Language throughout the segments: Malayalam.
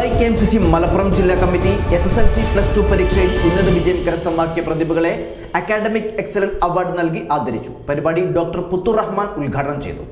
ദുബായ് KMCC മലപ്പുറം ജില്ലാ കമ്മിറ്റി SSLC+2 പരീക്ഷയിൽ ഉന്നത വിജയം കരസ്ഥമാക്കിയ പ്രതിഭകളെ അക്കാഡമിക് എക്സലൻസ് അവാർഡ് നൽകി ആദരിച്ചു. പരിപാടി ഡോക്ടർ പുത്തൂർ റഹ്മാൻ ഉദ്ഘാടനം ചെയ്തു.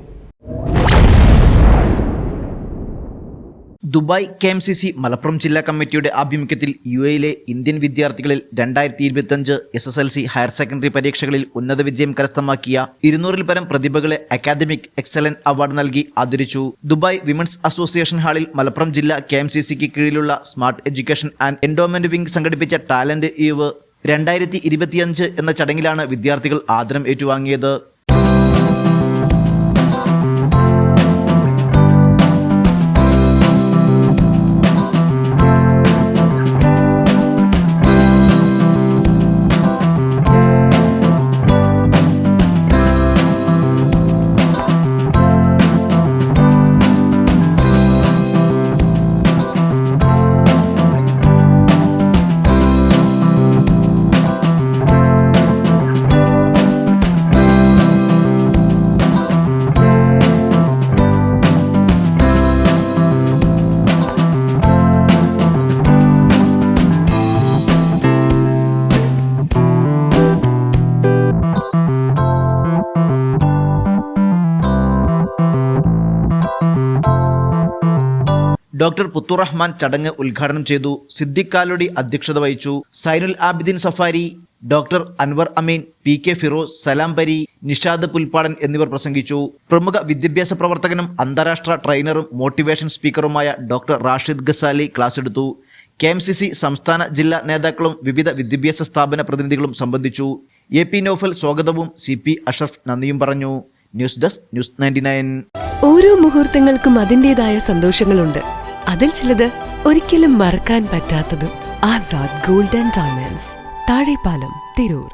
ദുബായ് KMCC മലപ്പുറം ജില്ലാ കമ്മിറ്റിയുടെ ആഭിമുഖ്യത്തിൽ UAE-ലെ ഇന്ത്യൻ വിദ്യാർത്ഥികളിൽ 2025 SSLC ഹയർ സെക്കൻഡറി പരീക്ഷകളിൽ ഉന്നത വിജയം കരസ്ഥമാക്കിയ 200-ൽ പരം പ്രതിഭകളെ അക്കാദമിക് എക്സലൻസ് അവാർഡ് നൽകി ആദരിച്ചു. ദുബായ് വിമൻസ് അസോസിയേഷൻ ഹാളിൽ മലപ്പുറം ജില്ലാ KMCCക്ക് കീഴിലുള്ള smart education and endowment wing സംഘടിപ്പിച്ച ടാലന്റ് ഈവ് 2025 എന്ന ചടങ്ങിലാണ് വിദ്യാർത്ഥികൾ ആദരം ഏറ്റുവാങ്ങിയത്. ഡോക്ടർ പുത്തൂർ റഹ്മാൻ ചടങ്ങ് ഉദ്ഘാടനം ചെയ്തു. സിദ്ദിഖ് കാലോടി അധ്യക്ഷത വഹിച്ചു. സൈനുൽ ആബിദിൻ സഫാരി, ഡോക്ടർ അൻവർ അമീൻ, PK ഫിറോസ്, സലാം പരി, നിഷാദ് പുൽപ്പാടൻ എന്നിവർ പ്രസംഗിച്ചു. പ്രമുഖ വിദ്യാഭ്യാസ പ്രവർത്തകനും അന്താരാഷ്ട്ര ട്രെയിനറും മോട്ടിവേഷൻ സ്പീക്കറുമായ ഡോക്ടർ റാഷിദ് ഗസാലി ക്ലാസ് എടുത്തു. KMCC സംസ്ഥാന ജില്ലാ നേതാക്കളും വിവിധ വിദ്യാഭ്യാസ സ്ഥാപന പ്രതിനിധികളും സംബന്ധിച്ചു. AP നൗഫൽ സ്വാഗതവും CP അഷ്റഫ് നന്ദിയും പറഞ്ഞു. News desk news 99. ഓരോ മുഹൂർത്തങ്ങൾക്കും അതിൻ്റെതായ സന്തോഷങ്ങളുണ്ട്. അതിൽ ചിലത് ഒരിക്കലും മറക്കാൻ പറ്റാത്തതും. Azad gold and diamonds, Thazhepalam, Tirur.